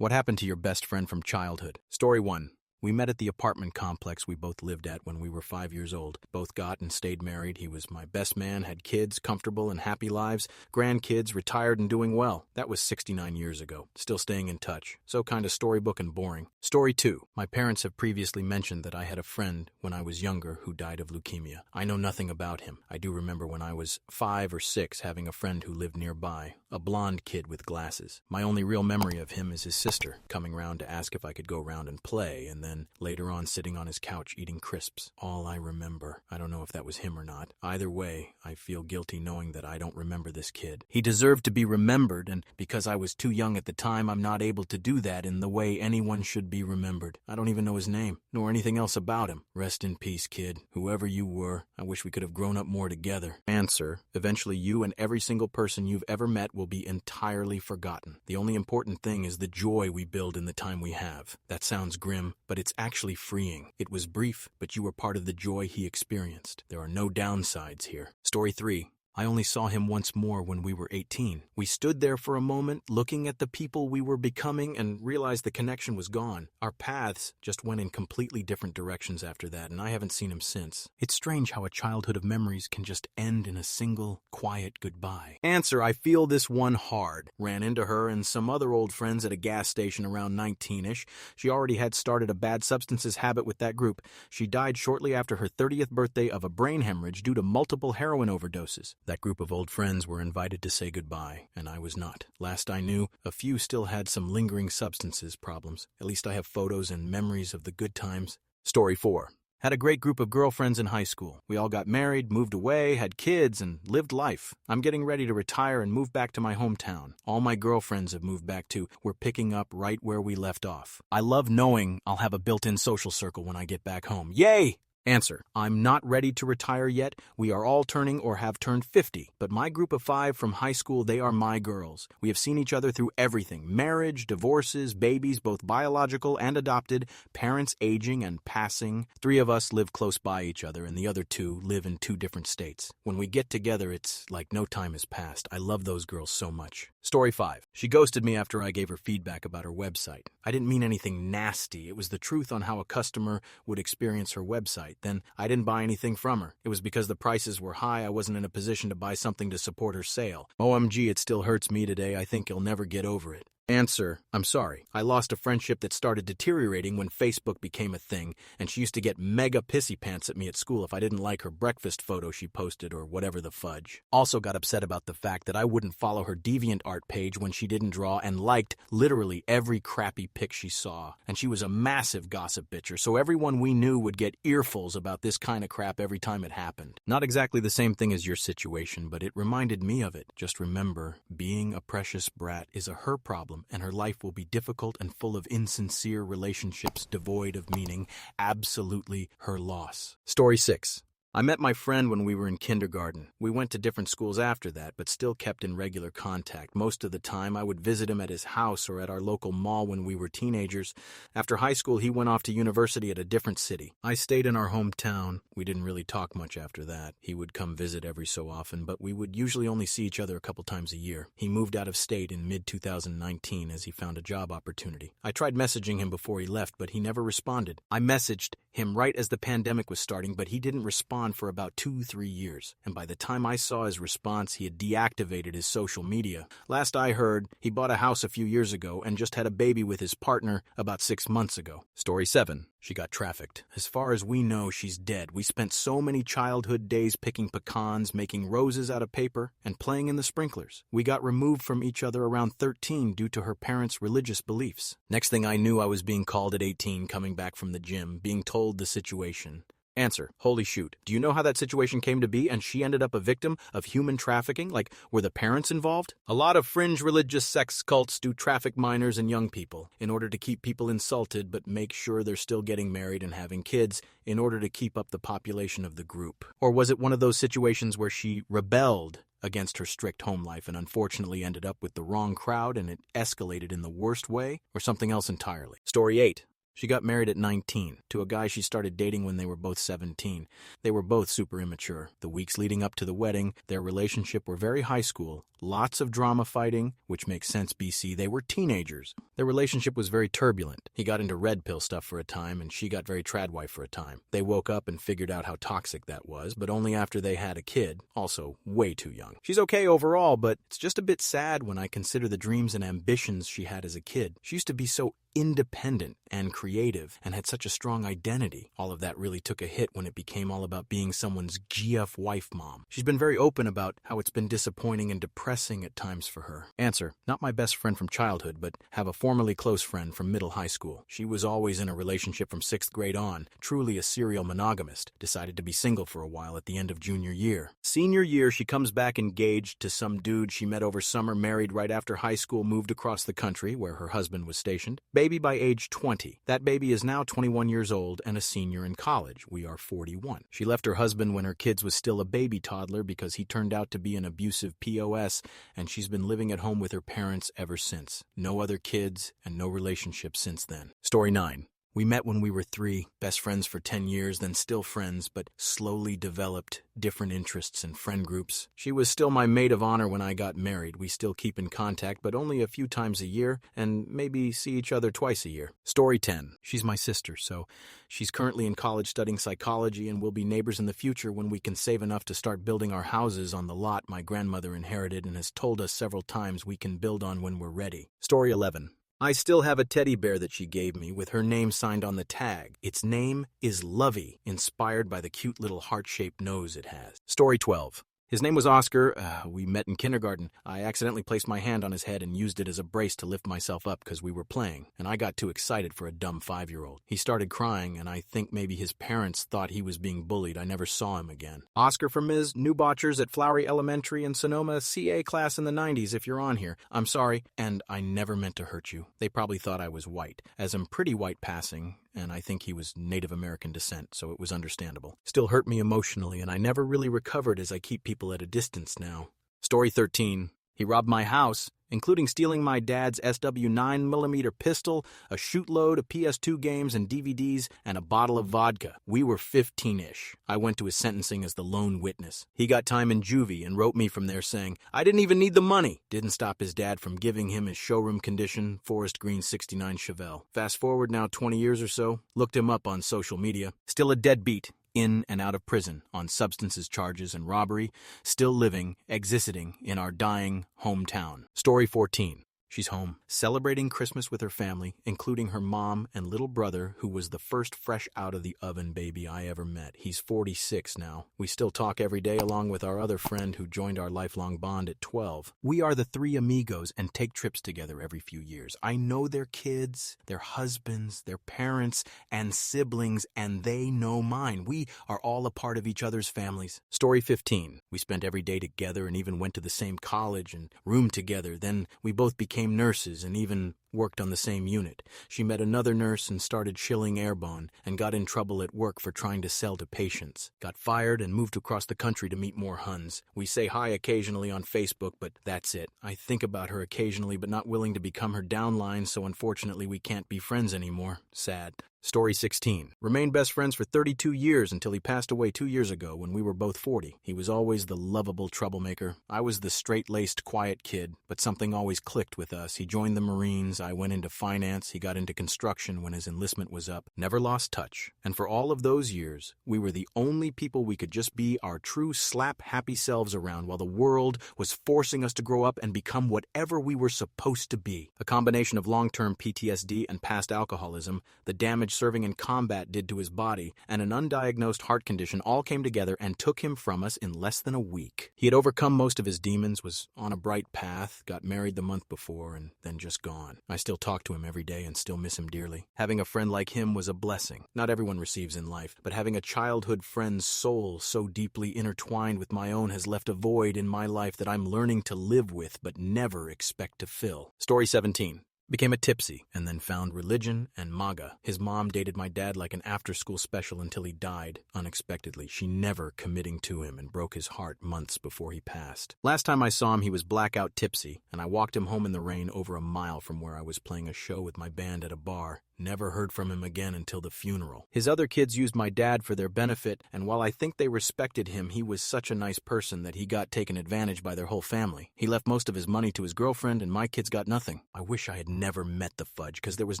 What happened to your best friend from childhood? Story 1. We met at the apartment complex we both lived at when we were 5 years old. Both got and stayed married. He was my best man, had kids, comfortable and happy lives, grandkids, retired and doing well. That was 69 years ago. Still staying in touch. So kind of storybook and boring. Story 2. My parents have previously mentioned that I had a friend when I was younger who died of leukemia. I know nothing about him. I do remember when I was 5 or 6 having a friend who lived nearby, a blonde kid with glasses. My only real memory of him is his sister coming round to ask if I could go round and play, and then later on sitting on his couch eating crisps. All I remember. I don't know if that was him or not. Either way, I feel guilty knowing that I don't remember this kid. He deserved to be remembered, and because I was too young at the time, I'm not able to do that in the way anyone should be remembered. I don't even know his name, nor anything else about him. Rest in peace, kid. Whoever you were, I wish we could have grown up more together. Answer. Eventually, you and every single person you've ever met will be entirely forgotten. The only important thing is the joy we build in the time we have. That sounds grim, but it's actually freeing. It was brief, but you were part of the joy he experienced. There are no downsides here. Story 3. I only saw him once more when we were 18. We stood there for a moment, looking at the people we were becoming, and realized the connection was gone. Our paths just went in completely different directions after that, and I haven't seen him since. It's strange how a childhood of memories can just end in a single, quiet goodbye. Answer. I feel this one hard. Ran into her and some other old friends at a gas station around 19-ish. She already had started a bad substances habit with that group. She died shortly after her 30th birthday of a brain hemorrhage due to multiple heroin overdoses. That group of old friends were invited to say goodbye, and I was not. Last I knew, a few still had some lingering substances problems. At least I have photos and memories of the good times. Story 4. Had a great group of girlfriends in high school. We all got married, moved away, had kids, and lived life. I'm getting ready to retire and move back to my hometown. All my girlfriends have moved back too. We're picking up right where we left off. I love knowing I'll have a built-in social circle when I get back home. Yay! Answer. I'm not ready to retire yet. We are all turning or have turned 50. But my group of 5 from high school, they are my girls. We have seen each other through everything. Marriage, divorces, babies, both biological and adopted, parents aging and passing. 3 of us live close by each other, and the other 2 live in 2 different states. When we get together, it's like no time has passed. I love those girls so much. Story 5. She ghosted me after I gave her feedback about her website. I didn't mean anything nasty. It was the truth on how a customer would experience her website. Then I didn't buy anything from her. It was because the prices were high. I wasn't in a position to buy something to support her sale. OMG, it still hurts me today. I think you'll never get over it. Answer. I'm sorry. I lost a friendship that started deteriorating when Facebook became a thing, and she used to get mega pissy pants at me at school if I didn't like her breakfast photo she posted or whatever the fudge. Also got upset about the fact that I wouldn't follow her DeviantArt page when she didn't draw and liked literally every crappy pic she saw. And she was a massive gossip bitcher, so everyone we knew would get earfuls about this kind of crap every time it happened. Not exactly the same thing as your situation, but it reminded me of it. Just remember, being a precious brat is a her problem, and her life will be difficult and full of insincere relationships devoid of meaning. Absolutely her loss. Story 6. I met my friend when we were in kindergarten. We went to different schools after that, but still kept in regular contact. Most of the time, I would visit him at his house or at our local mall when we were teenagers. After high school, he went off to university at a different city. I stayed in our hometown. We didn't really talk much after that. He would come visit every so often, but we would usually only see each other a couple times a year. He moved out of state in mid-2019 as he found a job opportunity. I tried messaging him before he left, but he never responded. I messaged him right as the pandemic was starting, but he didn't respond for about 2-3 years, and by the time I saw his response, he had deactivated his social media. Last I heard, he bought a house a few years ago and just had a baby with his partner about 6 months ago. Story 7. She got trafficked. As far as we know, she's dead. We spent so many childhood days picking pecans, making roses out of paper, and playing in the sprinklers. We got removed from each other around 13 due to her parents' religious beliefs. Next thing I knew, I was being called at 18, coming back from the gym, being told the situation. Answer. Holy shoot. Do you know how that situation came to be and she ended up a victim of human trafficking? Like, were the parents involved? A lot of fringe religious sex cults do traffic minors and young people in order to keep people insulted but make sure they're still getting married and having kids in order to keep up the population of the group. Or was it one of those situations where she rebelled against her strict home life and unfortunately ended up with the wrong crowd and it escalated in the worst way, or something else entirely? Story 8. She got married at 19 to a guy she started dating when they were both 17. They were both super immature. The weeks leading up to the wedding, their relationship were very high school. Lots of drama fighting, which makes sense, BC. They were teenagers. Their relationship was very turbulent. He got into red pill stuff for a time, and she got very tradwife for a time. They woke up and figured out how toxic that was, but only after they had a kid, also way too young. She's okay overall, but it's just a bit sad when I consider the dreams and ambitions she had as a kid. She used to be so independent and creative and had such a strong identity. All of that really took a hit when it became all about being someone's GF wife mom. She's been very open about how it's been disappointing and depressing at times for her. Answer: not my best friend from childhood, but have a formerly close friend from middle high school. She was always in a relationship from 6th grade on, truly a serial monogamist. Decided to be single for a while at the end of junior year. Senior year, she comes back engaged to some dude she met over summer, married right after high school, moved across the country where her husband was stationed. Baby by age 20. That baby is now 21 years old and a senior in college. We are 41. She left her husband when her kids was still a baby toddler because he turned out to be an abusive POS, and she's been living at home with her parents ever since. No other kids and no relationship since then. Story 9. We met when we were 3, best friends for 10 years, then still friends, but slowly developed different interests and friend groups. She was still my maid of honor when I got married. We still keep in contact, but only a few times a year, and maybe see each other twice a year. Story 10. She's my sister, so she's currently in college studying psychology, and we'll be neighbors in the future when we can save enough to start building our houses on the lot my grandmother inherited and has told us several times we can build on when we're ready. Story 11. I still have a teddy bear that she gave me with her name signed on the tag. Its name is Lovey, inspired by the cute little heart-shaped nose it has. Story 12. His name was Oscar. We met in kindergarten. I accidentally placed my hand on his head and used it as a brace to lift myself up because we were playing, and I got too excited for a dumb 5-year-old. He started crying, and I think maybe his parents thought he was being bullied. I never saw him again. Oscar from Ms. New Botchers at Flowery Elementary in Sonoma, CA class in the 90s, if you're on here. I'm sorry, and I never meant to hurt you. They probably thought I was white, as I'm pretty white passing, and I think he was Native American descent, so it was understandable. Still hurt me emotionally, and I never really recovered as I keep people at a distance now. Story 13. He robbed my house, including stealing my dad's SW 9mm pistol, a shootload of PS2 games and DVDs, and a bottle of vodka. We were 15-ish. I went to his sentencing as the lone witness. He got time in juvie and wrote me from there saying, I didn't even need the money. Didn't stop his dad from giving him his showroom condition, Forest Green 69 Chevelle. Fast forward now 20 years or so, looked him up on social media. Still a deadbeat. In and out of prison on substances charges and robbery, still living, existing in our dying hometown. Story 14. She's home, celebrating Christmas with her family, including her mom and little brother, who was the first fresh-out-of-the-oven baby I ever met. He's 46 now. We still talk every day, along with our other friend who joined our lifelong bond at 12. We are the 3 amigos and take trips together every few years. I know their kids, their husbands, their parents, and siblings, and they know mine. We are all a part of each other's families. Story 15. We spent every day together and even went to the same college and roomed together. Then we both became nurses and even worked on the same unit. She met another nurse and started shilling airborne and got in trouble at work for trying to sell to patients. Got fired and moved across the country to meet more Huns. We say hi occasionally on Facebook, but that's it. I think about her occasionally, but not willing to become her downline, so unfortunately we can't be friends anymore. Sad. Story 16. Remained best friends for 32 years until he passed away 2 years ago when we were both 40. He was always the lovable troublemaker. I was the straight-laced, quiet kid, but something always clicked with us. He joined the Marines, I went into finance, he got into construction when his enlistment was up. Never lost touch. And for all of those years, we were the only people we could just be our true slap-happy selves around while the world was forcing us to grow up and become whatever we were supposed to be. A combination of long-term PTSD and past alcoholism, the damage serving in combat did to his body, and an undiagnosed heart condition all came together and took him from us in less than a week. He had overcome most of his demons, was on a bright path, got married the month before, and then just gone. I still talk to him every day and still miss him dearly. Having a friend like him was a blessing. Not everyone receives in life, but having a childhood friend's soul so deeply intertwined with my own has left a void in my life that I'm learning to live with but never expect to fill. Story 17. Became a tipsy, and then found religion and MAGA. His mom dated my dad like an after-school special until he died, unexpectedly. She never committing to him and broke his heart months before he passed. Last time I saw him, he was blackout tipsy, and I walked him home in the rain over a mile from where I was playing a show with my band at a bar. Never heard from him again until the funeral. His other kids used my dad for their benefit, and while I think they respected him, he was such a nice person that he got taken advantage by their whole family. He left most of his money to his girlfriend, and my kids got nothing. I wish I had never met the fudge, because there was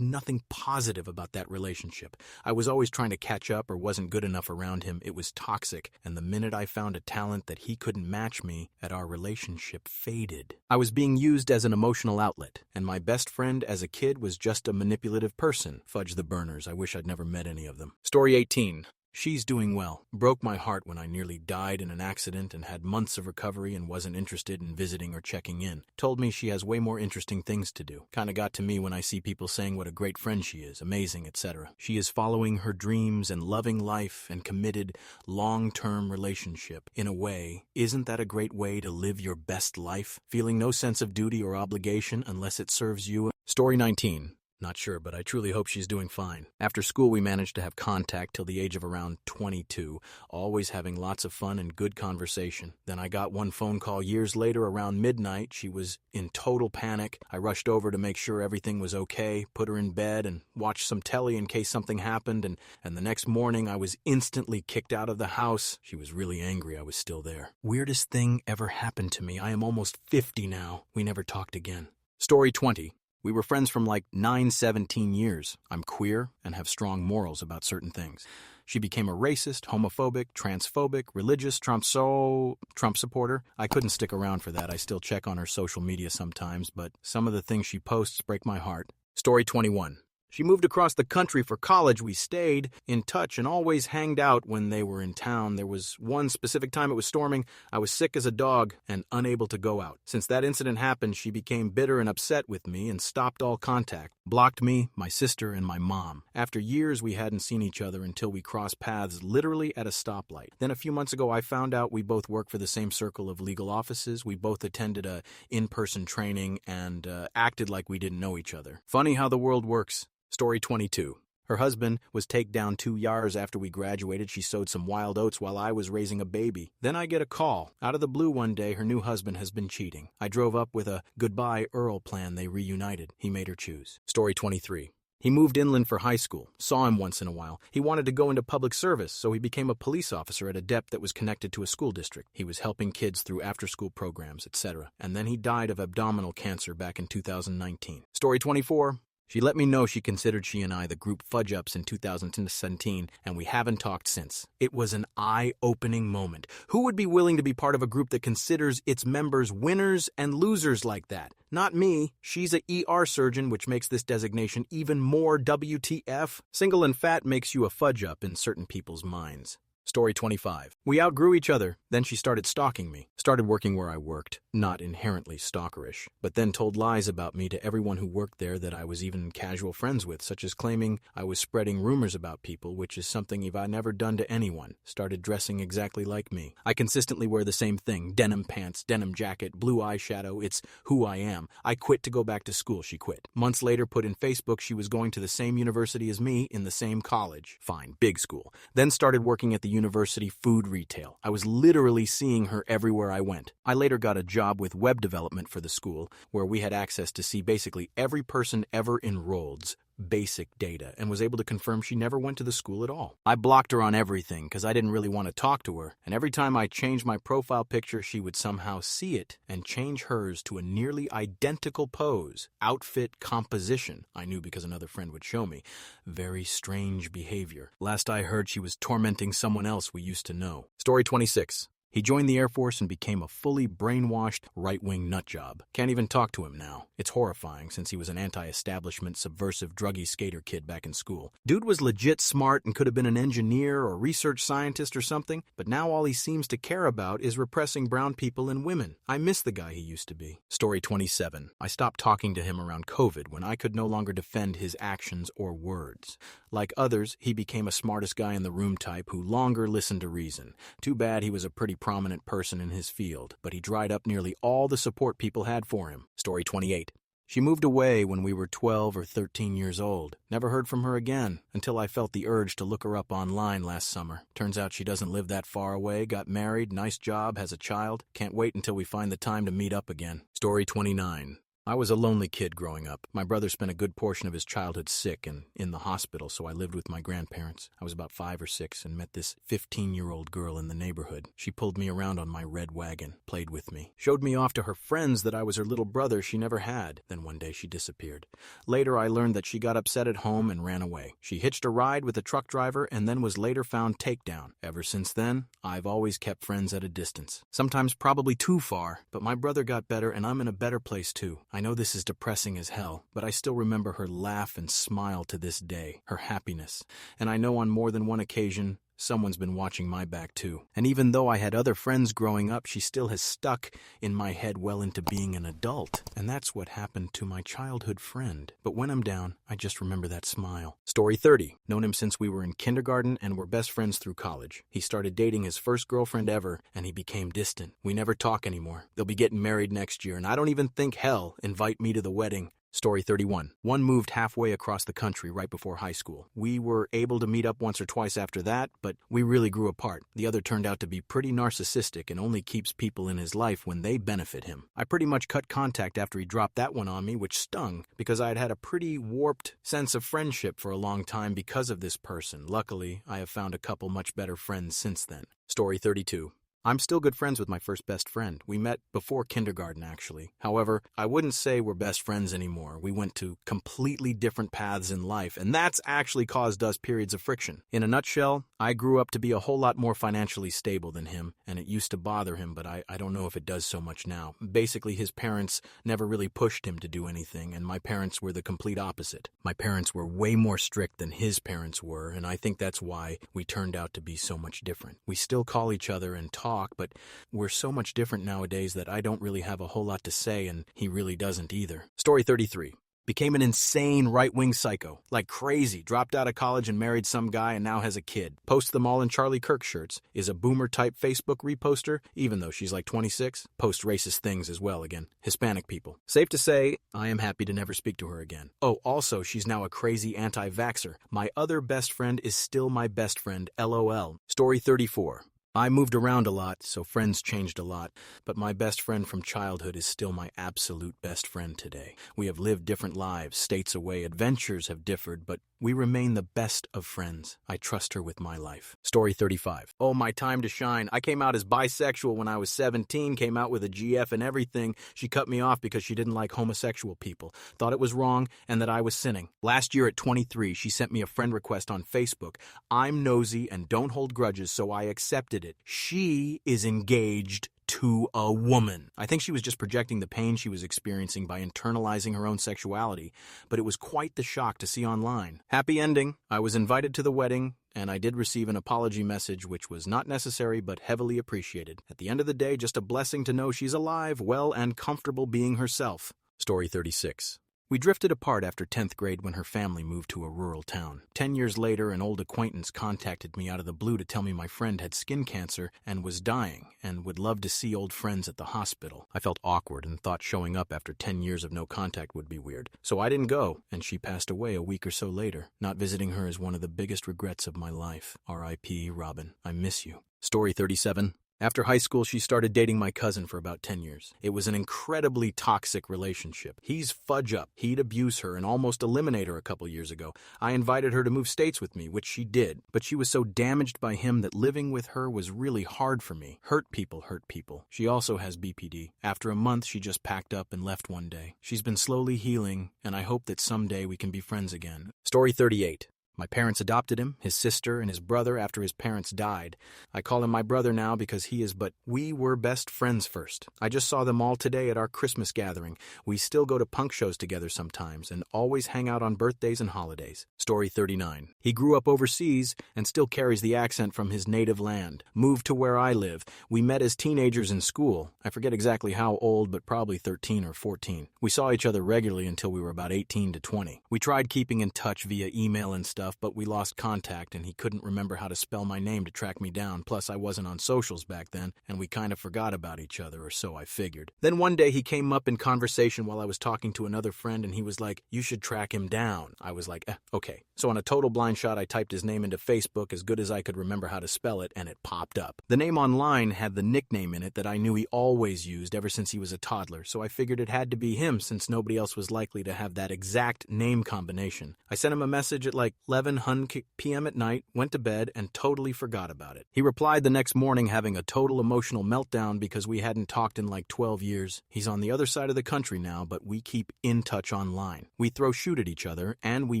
nothing positive about that relationship. I was always trying to catch up or wasn't good enough around him. It was toxic, and the minute I found a talent that he couldn't match me at, our relationship faded. I was being used as an emotional outlet, and my best friend as a kid was just a manipulative person. Fudge the burners. I wish I'd never met any of them. Story 18. She's doing well. Broke my heart when I nearly died in an accident and had months of recovery and wasn't interested in visiting or checking in. Told me she has way more interesting things to do. Kinda got to me when I see people saying what a great friend she is, amazing, etc. She is following her dreams and loving life and committed long-term relationship. In a way, isn't that a great way to live your best life? Feeling no sense of duty or obligation unless it serves you. Story 19. Not sure, but I truly hope she's doing fine. After school, we managed to have contact till the age of around 22, always having lots of fun and good conversation. Then I got one phone call years later around midnight. She was in total panic. I rushed over to make sure everything was okay, put her in bed, and watched some telly in case something happened, and the next morning I was instantly kicked out of the house. She was really angry I was still there. Weirdest thing ever happened to me. I am almost 50 now. We never talked again. Story 20. We were friends from like 17 years. I'm queer and have strong morals about certain things. She became a racist, homophobic, transphobic, religious, Trump supporter. I couldn't stick around for that. I still check on her social media sometimes, but some of the things she posts break my heart. Story 21. She moved across the country for college. We stayed in touch and always hanged out when they were in town. There was one specific time it was storming. I was sick as a dog and unable to go out. Since that incident happened, she became bitter and upset with me and stopped all contact. Blocked me, my sister, and my mom. After years, we hadn't seen each other until we crossed paths literally at a stoplight. Then a few months ago, I found out we both work for the same circle of legal offices. We both attended a in-person training and acted like we didn't know each other. Funny how the world works. Story 22. Her husband was taken down 2 years after we graduated. She sowed some wild oats while I was raising a baby. Then I get a call. Out of the blue one day, her new husband has been cheating. I drove up with a goodbye Earl plan. They reunited. He made her choose. Story 23. He moved inland for high school. Saw him once in a while. He wanted to go into public service, so he became a police officer at a dep that was connected to a school district. He was helping kids through after-school programs, etc. And then he died of abdominal cancer back in 2019. Story 24. She let me know she considered she and I the group fudge-ups in 2017, and we haven't talked since. It was an eye-opening moment. Who would be willing to be part of a group that considers its members winners and losers like that? Not me. She's a ER surgeon, which makes this designation even more WTF. Single and fat makes you a fudge-up in certain people's minds. Story 25. We outgrew each other. Then she started stalking me. Started working where I worked. Not inherently stalkerish. But then told lies about me to everyone who worked there that I was even casual friends with, such as claiming I was spreading rumors about people, which is something I've never done to anyone. Started dressing exactly like me. I consistently wear the same thing. Denim pants, denim jacket, blue eyeshadow. It's who I am. I quit to go back to school. She quit. Months later, put in Facebook she was going to the same university as me in the same college. Fine, big school. Then started working at the university food retail. I was literally seeing her everywhere I went. I later got a job with web development for the school, where we had access to see basically every person ever enrolled's basic data, and was able to confirm she never went to the school at all. I blocked her on everything because I didn't really want to talk to her, and every time I changed my profile picture, she would somehow see it and change hers to a nearly identical pose, outfit, composition. I knew because another friend would show me. Very strange behavior. Last I heard, she was tormenting someone else we used to know. Story 26. He joined the Air Force and became a fully brainwashed right-wing nutjob. Can't even talk to him now. It's horrifying since he was an anti-establishment, subversive, druggy skater kid back in school. Dude was legit smart and could have been an engineer or research scientist or something, but now all he seems to care about is repressing brown people and women. I miss the guy he used to be. Story 27. I stopped talking to him around COVID when I could no longer defend his actions or words. Like others, he became a smartest guy in the room type who longer listened to reason. Too bad he was a pretty prominent person in his field, but he dried up nearly all the support people had for him. Story 28. She moved away when we were 12 or 13 years old. Never heard from her again until I felt the urge to look her up online last summer. Turns out she doesn't live that far away, got married, nice job, has a child. Can't wait until we find the time to meet up again. Story 29. I was a lonely kid growing up. My brother spent a good portion of his childhood sick and in the hospital, so I lived with my grandparents. I was about 5 or 6 and met this 15-year-old girl in the neighborhood. She pulled me around on my red wagon, played with me, showed me off to her friends that I was her little brother she never had. Then one day she disappeared. Later I learned that she got upset at home and ran away. She hitched a ride with a truck driver and then was later found takedown. Ever since then, I've always kept friends at a distance. Sometimes probably too far, but my brother got better and I'm in a better place too. I know this is depressing as hell, but I still remember her laugh and smile to this day, her happiness. And I know on more than one occasion, someone's been watching my back too. And even though I had other friends growing up, she still has stuck in my head well into being an adult. And that's what happened to my childhood friend. But when I'm down, I just remember that smile. Story 30. Known him since we were in kindergarten and were best friends through college. He started dating his first girlfriend ever, and he became distant. We never talk anymore. They'll be getting married next year, and I don't even think hell invite me to the wedding. Story 31. One moved halfway across the country right before high school. We were able to meet up once or twice after that, but we really grew apart. The other turned out to be pretty narcissistic and only keeps people in his life when they benefit him. I pretty much cut contact after he dropped that one on me, which stung, because I had had a pretty warped sense of friendship for a long time because of this person. Luckily, I have found a couple much better friends since then. Story 32. I'm still good friends with my first best friend. We met before kindergarten, actually. However, I wouldn't say we're best friends anymore. We went to completely different paths in life, and that's actually caused us periods of friction. In a nutshell, I grew up to be a whole lot more financially stable than him, and it used to bother him, but I don't know if it does so much now. Basically, his parents never really pushed him to do anything, and my parents were the complete opposite. My parents were way more strict than his parents were, and I think that's why we turned out to be so much different. We still call each other and talk, but we're so much different nowadays that I don't really have a whole lot to say, and he really doesn't either. Story 33. Became an insane right-wing psycho. Like crazy. Dropped out of college and married some guy and now has a kid. Posts them all in Charlie Kirk shirts. Is a boomer-type Facebook reposter, even though she's like 26. Posts racist things as well again. Hispanic people. Safe to say, I am happy to never speak to her again. Oh, also, she's now a crazy anti-vaxxer. My other best friend is still my best friend, LOL. Story 34. I moved around a lot, so friends changed a lot, but my best friend from childhood is still my absolute best friend today. We have lived different lives, states away, adventures have differed, but we remain the best of friends. I trust her with my life. Story 35. Oh, my time to shine. I came out as bisexual when I was 17, came out with a GF and everything. She cut me off because she didn't like homosexual people, thought it was wrong, and that I was sinning. Last year at 23, she sent me a friend request on Facebook. I'm nosy and don't hold grudges, so I accepted it. She is engaged to a woman. I think she was just projecting the pain she was experiencing by internalizing her own sexuality, but it was quite the shock to see online. Happy ending. I was invited to the wedding, and I did receive an apology message, which was not necessary but heavily appreciated. At the end of the day, just a blessing to know she's alive, well, and comfortable being herself. Story 36. We drifted apart after 10th grade when her family moved to a rural town. 10 years later, an old acquaintance contacted me out of the blue to tell me my friend had skin cancer and was dying and would love to see old friends at the hospital. I felt awkward and thought showing up after 10 years of no contact would be weird. So I didn't go, and she passed away a week or so later. Not visiting her is one of the biggest regrets of my life. R.I.P. Robin. I miss you. Story 37. After high school, she started dating my cousin for about 10 years. It was an incredibly toxic relationship. He's fudge up. He'd abuse her and almost eliminate her a couple years ago. I invited her to move states with me, which she did. But she was so damaged by him that living with her was really hard for me. Hurt people hurt people. She also has BPD. After a month, she just packed up and left one day. She's been slowly healing, and I hope that someday we can be friends again. Story 38. My parents adopted him, his sister, and his brother after his parents died. I call him my brother now because he is, but we were best friends first. I just saw them all today at our Christmas gathering. We still go to punk shows together sometimes and always hang out on birthdays and holidays. Story 39. He grew up overseas and still carries the accent from his native land. Moved to where I live. We met as teenagers in school. I forget exactly how old, but probably 13 or 14. We saw each other regularly until we were about 18 to 20. We tried keeping in touch via email and stuff, stuff, but we lost contact and he couldn't remember how to spell my name to track me down. Plus, I wasn't on socials back then, and we kind of forgot about each other, or so I figured. Then one day he came up in conversation while I was talking to another friend, and he was like, "You should track him down." I was like, okay. So on a total blind shot, I typed his name into Facebook as good as I could remember how to spell it, and it popped up. The name online had the nickname in it that I knew he always used ever since he was a toddler, so I figured it had to be him since nobody else was likely to have that exact name combination. I sent him a message at like 11:00 p.m. at night, went to bed, and totally forgot about it. He replied the next morning having a total emotional meltdown because we hadn't talked in like 12 years. He's on the other side of the country now, but we keep in touch online. We throw shoot at each other, and we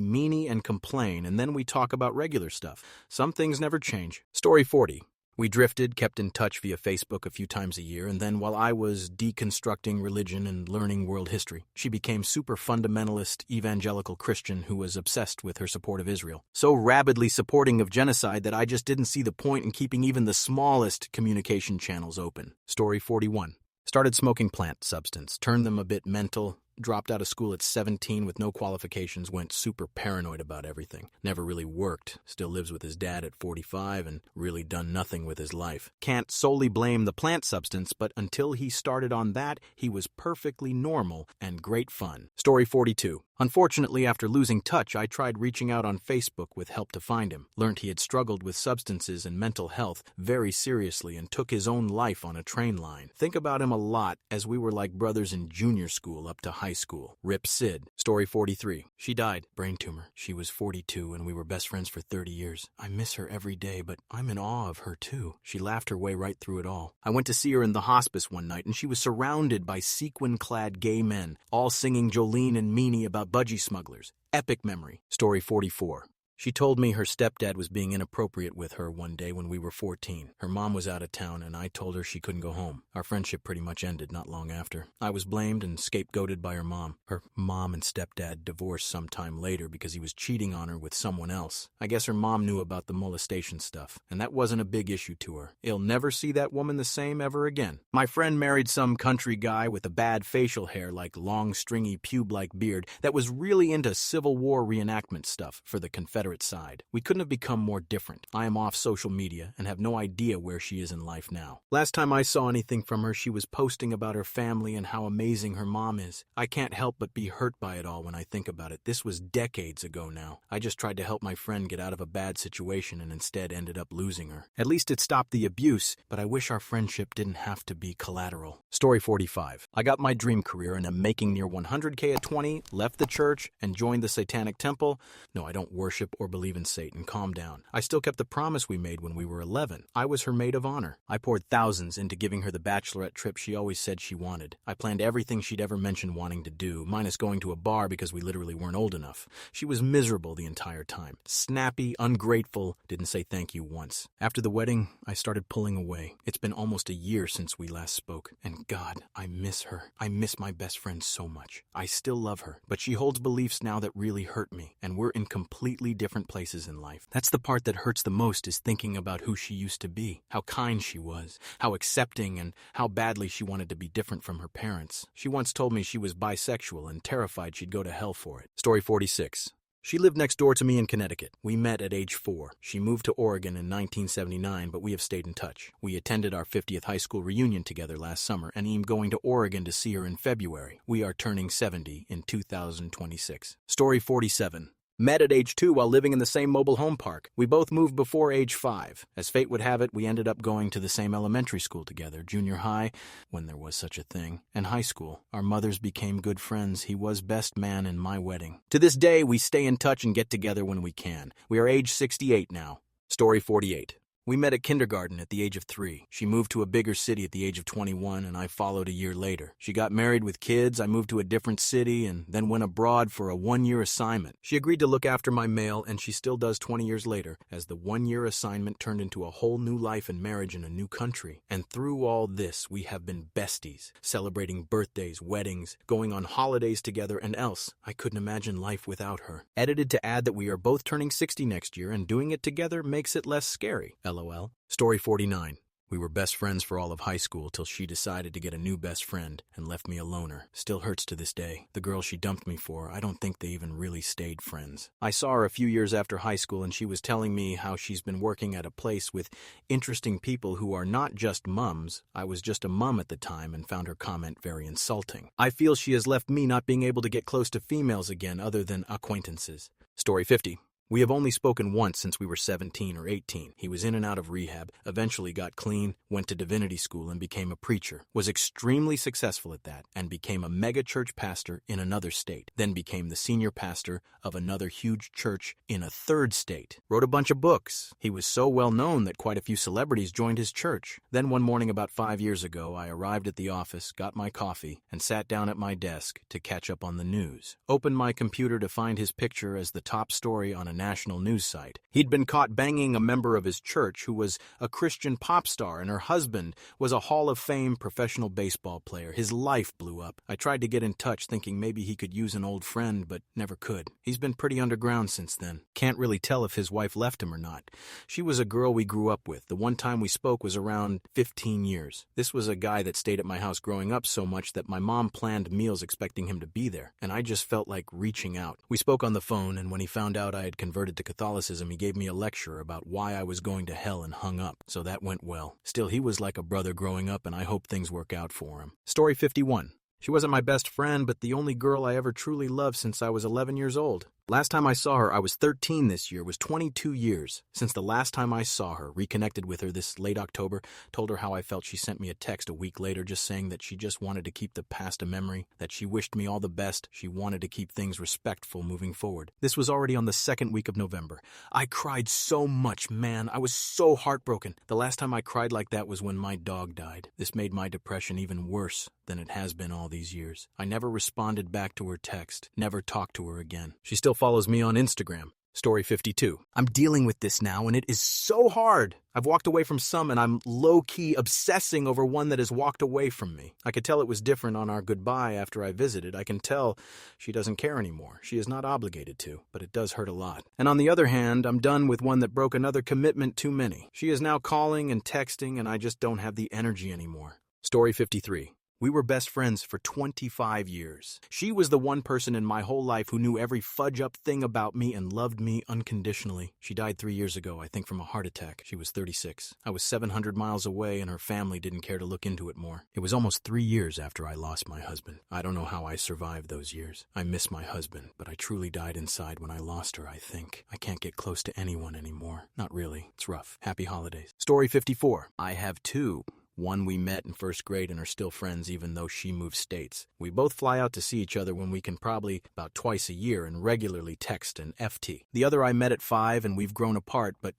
meanie and complain, and then we talk about regular stuff. Some things never change. Story 40. We drifted, kept in touch via Facebook a few times a year, and then while I was deconstructing religion and learning world history, she became super fundamentalist evangelical Christian who was obsessed with her support of Israel. So rabidly supporting of genocide that I just didn't see the point in keeping even the smallest communication channels open. Story 41. Started smoking plant substance, turned them a bit mental, dropped out of school at 17 with no qualifications, went super paranoid about everything. Never really worked, still lives with his dad at 45 and really done nothing with his life. Can't solely blame the plant substance, but until he started on that, he was perfectly normal and great fun. Story 42. Unfortunately, after losing touch, I tried reaching out on Facebook with help to find him. Learned he had struggled with substances and mental health very seriously and took his own life on a train line. Think about him a lot as we were like brothers in junior school up to high school. Rip Sid. Story 43. She died. Brain tumor. She was 42 and we were best friends for 30 years. I miss her every day, but I'm in awe of her too. She laughed her way right through it all. I went to see her in the hospice one night and she was surrounded by sequin-clad gay men, all singing Jolene and Meanie about budgie smugglers. Epic memory. Story 44. She told me her stepdad was being inappropriate with her one day when we were 14. Her mom was out of town and I told her she couldn't go home. Our friendship pretty much ended not long after. I was blamed and scapegoated by her mom. Her mom and stepdad divorced sometime later because he was cheating on her with someone else. I guess her mom knew about the molestation stuff, and that wasn't a big issue to her. He'll never see that woman the same ever again. My friend married some country guy with a bad facial hair like long stringy pube-like beard that was really into Civil War reenactment stuff for the Confederate side. We couldn't have become more different. I am off social media and have no idea where she is in life now. Last time I saw anything from her, she was posting about her family and how amazing her mom is. I can't help but be hurt by it all when I think about it. This was decades ago now. I just tried to help my friend get out of a bad situation and instead ended up losing her. At least it stopped the abuse, but I wish our friendship didn't have to be collateral. Story 45. I got my dream career and am making near 100K at 20, left the church, and joined the Satanic Temple. No, I don't worship or believe in Satan. Calm down. I still kept the promise we made when we were 11. I was her maid of honor. I poured thousands into giving her the bachelorette trip she always said she wanted. I planned everything she'd ever mentioned wanting to do, minus going to a bar because we literally weren't old enough. She was miserable the entire time. Snappy, ungrateful, didn't say thank you once. After the wedding, I started pulling away. It's been almost a year since we last spoke, and God, I miss her. I miss my best friend so much. I still love her, but she holds beliefs now that really hurt me, and we're in completely different places in life. That's the part that hurts the most, is thinking about who she used to be, how kind she was, how accepting, and how badly she wanted to be different from her parents. She once told me she was bisexual and terrified she'd go to hell for it. Story 46. She lived next door to me in Connecticut. We met at age 4. She moved to Oregon in 1979, but we have stayed in touch. We attended our 50th high school reunion together last summer, and I'm going to Oregon to see her in February. We are turning 70 in 2026. Story 47. Met at age 2 while living in the same mobile home park. We both moved before age 5. As fate would have it, we ended up going to the same elementary school together, junior high, when there was such a thing, and high school. Our mothers became good friends. He was best man in my wedding. To this day, we stay in touch and get together when we can. We are age 68 now. Story 48. We met at kindergarten at the age of 3. She moved to a bigger city at the age of 21, and I followed a year later. She got married with kids, I moved to a different city, and then went abroad for a 1-year assignment. She agreed to look after my mail, and she still does 20 years later, as the 1-year assignment turned into a whole new life and marriage in a new country. And through all this, we have been besties, celebrating birthdays, weddings, going on holidays together, and else. I couldn't imagine life without her. Edited to add that we are both turning 60 next year, and doing it together makes it less scary. LOL. Story 49. We were best friends for all of high school till she decided to get a new best friend and left me a loner. Still hurts to this day. The girl she dumped me for, I don't think they even really stayed friends. I saw her a few years after high school and she was telling me how she's been working at a place with interesting people who are not just mums. I was just a mum at the time and found her comment very insulting. I feel she has left me not being able to get close to females again other than acquaintances. Story 50. We have only spoken once since we were 17 or 18. He was in and out of rehab, eventually got clean, went to divinity school and became a preacher, was extremely successful at that, and became a mega-church pastor in another state, then became the senior pastor of another huge church in a third state. Wrote a bunch of books. He was so well known that quite a few celebrities joined his church. Then one morning about 5 years ago, I arrived at the office, got my coffee, and sat down at my desk to catch up on the news. Opened my computer to find his picture as the top story on a national news site. He'd been caught banging a member of his church who was a Christian pop star, and her husband was a Hall of Fame professional baseball player. His life blew up. I tried to get in touch thinking maybe he could use an old friend, but never could. He's been pretty underground since then. Can't really tell if his wife left him or not. She was a girl we grew up with. The one time we spoke was around 15 years. This was a guy that stayed at my house growing up so much that my mom planned meals expecting him to be there, and I just felt like reaching out. We spoke on the phone, and when he found out I had converted to Catholicism, he gave me a lecture about why I was going to hell and hung up, so that went well. Still, he was like a brother growing up, and I hope things work out for him. Story 51. She wasn't my best friend, but the only girl I ever truly loved since I was 11 years old. Last time I saw her, I was 13 this year, was 22 years. Since the last time I saw her, reconnected with her this late October, told her how I felt. She sent me a text a week later just saying that she just wanted to keep the past a memory, that she wished me all the best, she wanted to keep things respectful moving forward. This was already on the second week of November. I cried so much, man. I was so heartbroken. The last time I cried like that was when my dog died. This made my depression even worse than it has been all these years. I never responded back to her text, never talked to her again. She still follows me on Instagram. Story 52. I'm dealing with this now, and it is so hard. I've walked away from some, and I'm low-key obsessing over one that has walked away from me. I could tell it was different on our goodbye after I visited. I can tell she doesn't care anymore. She is not obligated to, but it does hurt a lot. And on the other hand, I'm done with one that broke another commitment too many. She is now calling and texting, and I just don't have the energy anymore. Story 53. We were best friends for 25 years. She was the one person in my whole life who knew every fudge-up thing about me and loved me unconditionally. She died 3 years ago, I think from a heart attack. She was 36. I was 700 miles away and her family didn't care to look into it more. It was almost 3 years after I lost my husband. I don't know how I survived those years. I miss my husband, but I truly died inside when I lost her, I think. I can't get close to anyone anymore. Not really. It's rough. Happy holidays. Story 54. I have two. One we met in first grade and are still friends even though she moved states. We both fly out to see each other when we can, probably about twice a year, and regularly text and FT. The other I met at 5 and we've grown apart, but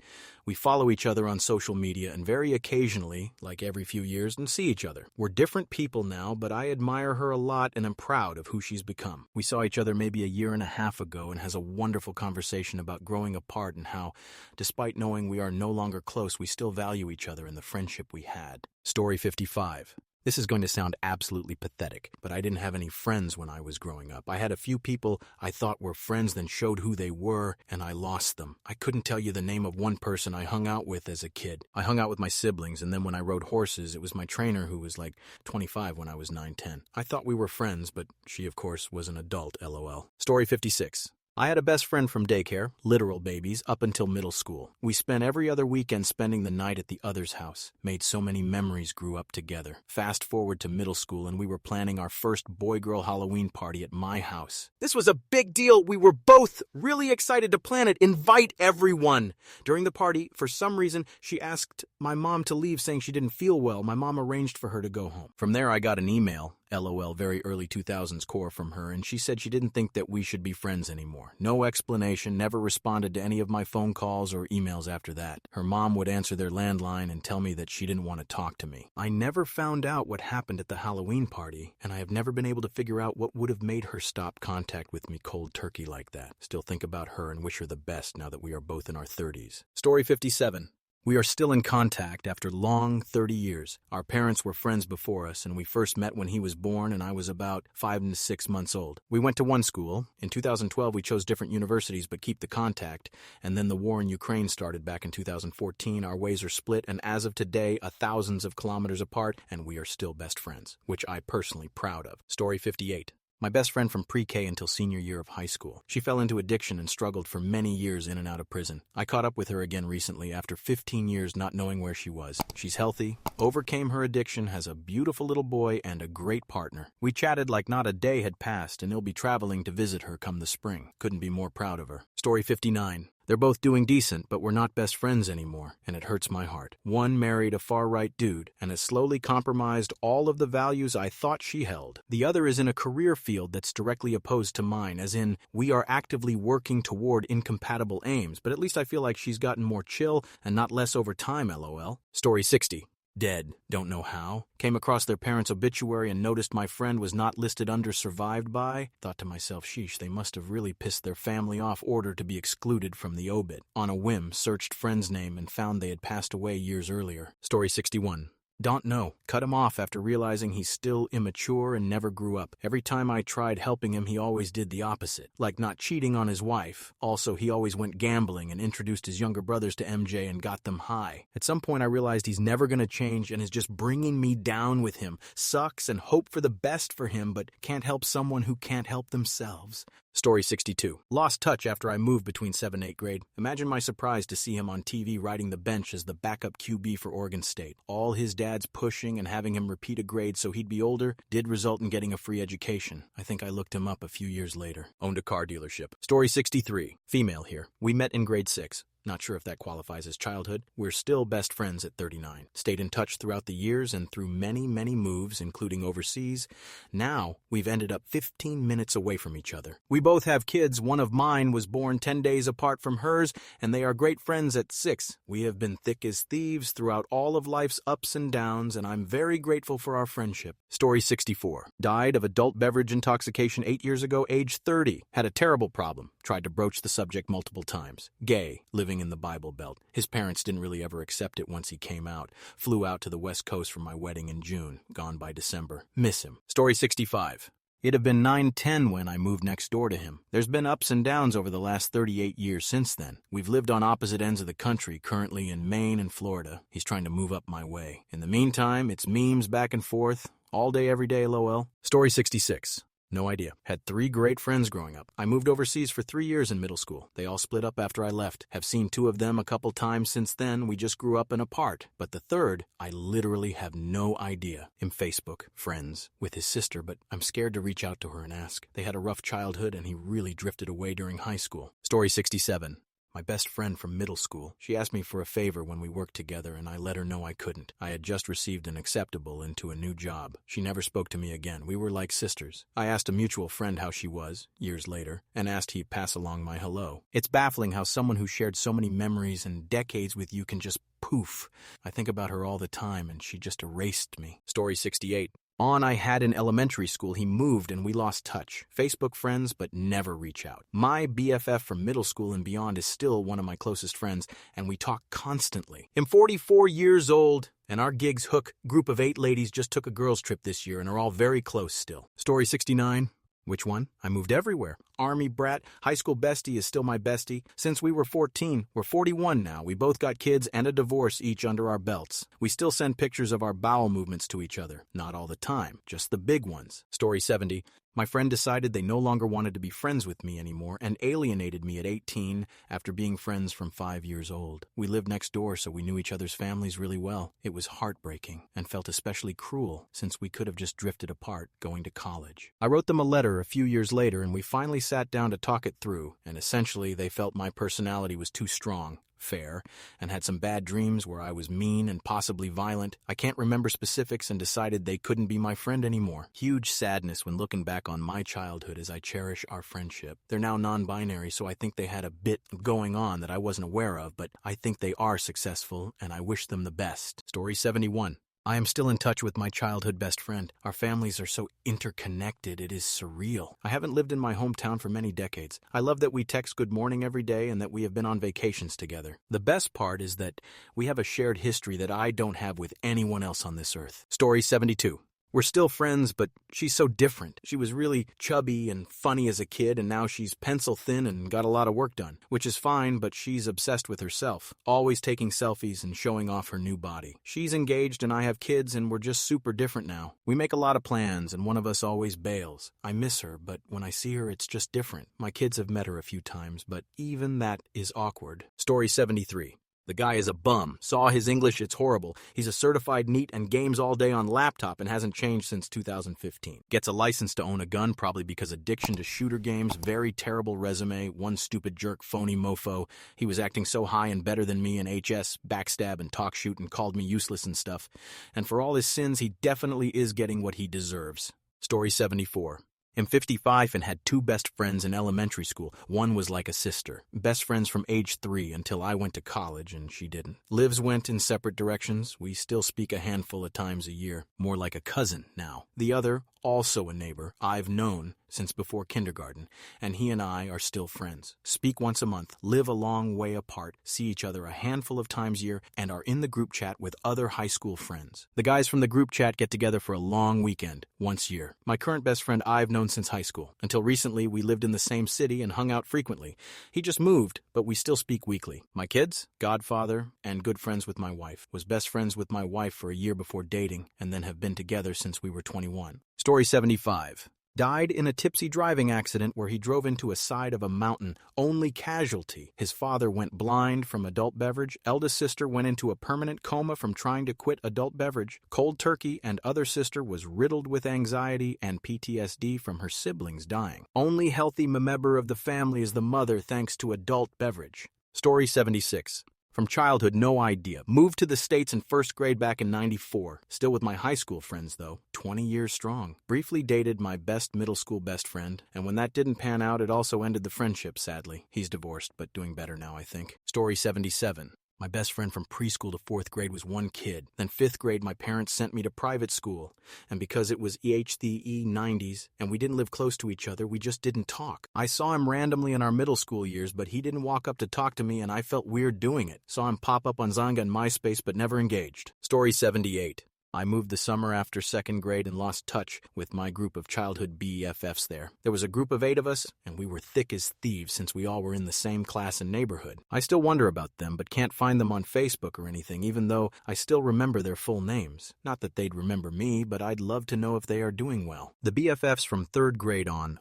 we follow each other on social media and very occasionally, like every few years, and see each other. We're different people now, but I admire her a lot and am proud of who she's become. We saw each other maybe a year and a half ago and has a wonderful conversation about growing apart and how, despite knowing we are no longer close, we still value each other and the friendship we had. Story 55. This is going to sound absolutely pathetic, but I didn't have any friends when I was growing up. I had a few people I thought were friends, then showed who they were, and I lost them. I couldn't tell you the name of one person I hung out with as a kid. I hung out with my siblings, and then when I rode horses, it was my trainer who was like 25 when I was 9-10. I thought we were friends, but she, of course, was an adult, LOL. Story 56. I had a best friend from daycare, literal babies, up until middle school. We spent every other weekend spending the night at the other's house. Made so many memories, grew up together. Fast forward to middle school and we were planning our first boy-girl Halloween party at my house. This was a big deal. We were both really excited to plan it. Invite everyone. During the party, for some reason, she asked my mom to leave saying she didn't feel well. My mom arranged for her to go home. From there, I got an email. LOL, very early 2000s core from her, and she said she didn't think that we should be friends anymore. No explanation, never responded to any of my phone calls or emails after that. Her mom would answer their landline and tell me that she didn't want to talk to me. I never found out what happened at the Halloween party, and I have never been able to figure out what would have made her stop contact with me cold turkey like that. Still think about her and wish her the best now that we are both in our 30s. Story 57. We are still in contact after long 30 years. Our parents were friends before us, and we first met when he was born and I was about 5 to 6 months old. We went to one school. In 2012, we chose different universities but keep the contact, and then the war in Ukraine started back in 2014. Our ways are split, and as of today, thousands of kilometers apart, and we are still best friends, which I personally proud of. Story 58. My best friend from pre-K until senior year of high school. She fell into addiction and struggled for many years in and out of prison. I caught up with her again recently after 15 years not knowing where she was. She's healthy, overcame her addiction, has a beautiful little boy, and a great partner. We chatted like not a day had passed, and he'll be traveling to visit her come the spring. Couldn't be more proud of her. Story 59. They're both doing decent, but we're not best friends anymore, and it hurts my heart. One married a far-right dude and has slowly compromised all of the values I thought she held. The other is in a career field that's directly opposed to mine, as in, we are actively working toward incompatible aims, but at least I feel like she's gotten more chill and not less over time, lol. Story 60. Dead. Don't know how. Came across their parents' obituary and noticed my friend was not listed under survived by. Thought to myself, sheesh, they must have really pissed their family off order to be excluded from the obit. On a whim, searched friend's name and found they had passed away years earlier. Story 61. Don't know. Cut him off after realizing he's still immature and never grew up. Every time I tried helping him, he always did the opposite. Like not cheating on his wife. Also, he always went gambling and introduced his younger brothers to MJ and got them high. At some point, I realized he's never going to change and is just bringing me down with him. Sucks and hope for the best for him, but can't help someone who can't help themselves. Story 62. Lost touch after I moved between 7th and 8th grade. Imagine my surprise to see him on TV riding the bench as the backup QB for Oregon State. All his dad's pushing and having him repeat a grade so he'd be older did result in getting a free education. I think I looked him up a few years later. Owned a car dealership. Story 63. Female here. We met in grade 6. Not sure if that qualifies as childhood. We're still best friends at 39. Stayed in touch throughout the years and through many, many moves, including overseas. Now, we've ended up 15 minutes away from each other. We both have kids. One of mine was born 10 days apart from hers, and they are great friends at 6. We have been thick as thieves throughout all of life's ups and downs, and I'm very grateful for our friendship. Story 64. Died of adult beverage intoxication 8 years ago, age 30. Had a terrible problem. Tried to broach the subject multiple times. Gay, living in the Bible Belt. His parents didn't really ever accept it once he came out. Flew out to the West Coast for my wedding in June. Gone by December. Miss him. Story 65. It'd have been 9-10 when I moved next door to him. There's been ups and downs over the last 38 years since then. We've lived on opposite ends of the country, currently in Maine and Florida. He's trying to move up my way. In the meantime, it's memes back and forth. All day, every day, lol. Story 66. No idea. Had 3 great friends growing up. I moved overseas for 3 years in middle school. They all split up after I left. Have seen 2 of them a couple times since then. We just grew up and apart. But the third, I literally have no idea. In Facebook, friends, with his sister, but I'm scared to reach out to her and ask. They had a rough childhood and he really drifted away during high school. Story 67. My best friend from middle school. She asked me for a favor when we worked together, and I let her know I couldn't. I had just received an acceptable into a new job. She never spoke to me again. We were like sisters. I asked a mutual friend how she was, years later, and asked he pass along my hello. It's baffling how someone who shared so many memories and decades with you can just poof. I think about her all the time, and she just erased me. Story 68. I had in elementary school, he moved and we lost touch. Facebook friends, but never reach out. My BFF from middle school and beyond is still one of my closest friends, and we talk constantly. I'm 44 years old, and our gigs hook group of 8 ladies just took a girls' trip this year and are all very close still. Story 69. Which one? I moved everywhere. Army brat, high school bestie is still my bestie. Since we were 14, we're 41 now. We both got kids and a divorce each under our belts. We still send pictures of our bowel movements to each other. Not all the time, just the big ones. Story 70. My friend decided they no longer wanted to be friends with me anymore and alienated me at 18 after being friends from 5 years old. We lived next door, so we knew each other's families really well. It was heartbreaking and felt especially cruel since we could have just drifted apart going to college. I wrote them a letter a few years later and we finally sat down to talk it through, and essentially they felt my personality was too strong. Fair, and had some bad dreams where I was mean and possibly violent. I can't remember specifics and decided they couldn't be my friend anymore. Huge sadness when looking back on my childhood as I cherish our friendship. They're now non-binary, so I think they had a bit going on that I wasn't aware of, but I think they are successful and I wish them the best. Story 71. I am still in touch with my childhood best friend. Our families are so interconnected, it is surreal. I haven't lived in my hometown for many decades. I love that we text good morning every day and that we have been on vacations together. The best part is that we have a shared history that I don't have with anyone else on this earth. Story 72. We're still friends, but she's so different. She was really chubby and funny as a kid, and now she's pencil thin and got a lot of work done, which is fine, but she's obsessed with herself, always taking selfies and showing off her new body. She's engaged and I have kids, and we're just super different now. We make a lot of plans, and one of us always bails. I miss her, but when I see her, it's just different. My kids have met her a few times, but even that is awkward. Story 73. The guy is a bum. Saw his English, it's horrible. He's a certified NEET and games all day on laptop and hasn't changed since 2015. Gets a license to own a gun, probably because addiction to shooter games, very terrible resume, one stupid jerk, phony mofo. He was acting so high and better than me in HS, backstab and talk shoot and called me useless and stuff. And for all his sins, he definitely is getting what he deserves. Story 74. I'm 55 and had two best friends in elementary school. One was like a sister. Best friends from age 3 until I went to college and she didn't. Lives went in separate directions. We still speak a handful of times a year. More like a cousin now. The other, also a neighbor, I've known since before kindergarten, and he and I are still friends. Speak once a month, live a long way apart, see each other a handful of times a year, and are in the group chat with other high school friends. The guys from the group chat get together for a long weekend, once a year. My current best friend I've known since high school. Until recently, we lived in the same city and hung out frequently. He just moved, but we still speak weekly. My kids, godfather, and good friends with my wife. Was best friends with my wife for a year before dating, and then have been together since we were 21. Story 75. Died in a tipsy driving accident where he drove into a side of a mountain. Only casualty. His father went blind from adult beverage. Eldest sister went into a permanent coma from trying to quit adult beverage. Cold turkey, and other sister was riddled with anxiety and PTSD from her siblings dying. Only healthy member of the family is the mother thanks to adult beverage. Story 76. From childhood, no idea. Moved to the States in first grade back in '94. Still with my high school friends, though. 20 years strong. Briefly dated my middle school best friend, and when that didn't pan out, it also ended the friendship, sadly. He's divorced, but doing better now, I think. Story 77. My best friend from preschool to 4th grade was one kid. Then 5th grade, my parents sent me to private school. And because it was EHTE 90s, and we didn't live close to each other, we just didn't talk. I saw him randomly in our middle school years, but he didn't walk up to talk to me, and I felt weird doing it. Saw him pop up on Zanga and MySpace, but never engaged. Story 78. I moved the summer after 2nd grade and lost touch with my group of childhood BFFs there. There was a group of 8 of us, and we were thick as thieves since we all were in the same class and neighborhood. I still wonder about them, but can't find them on Facebook or anything, even though I still remember their full names. Not that they'd remember me, but I'd love to know if they are doing well. The BFFs from 3rd grade on.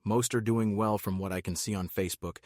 Most are doing well from what I can see on Facebook,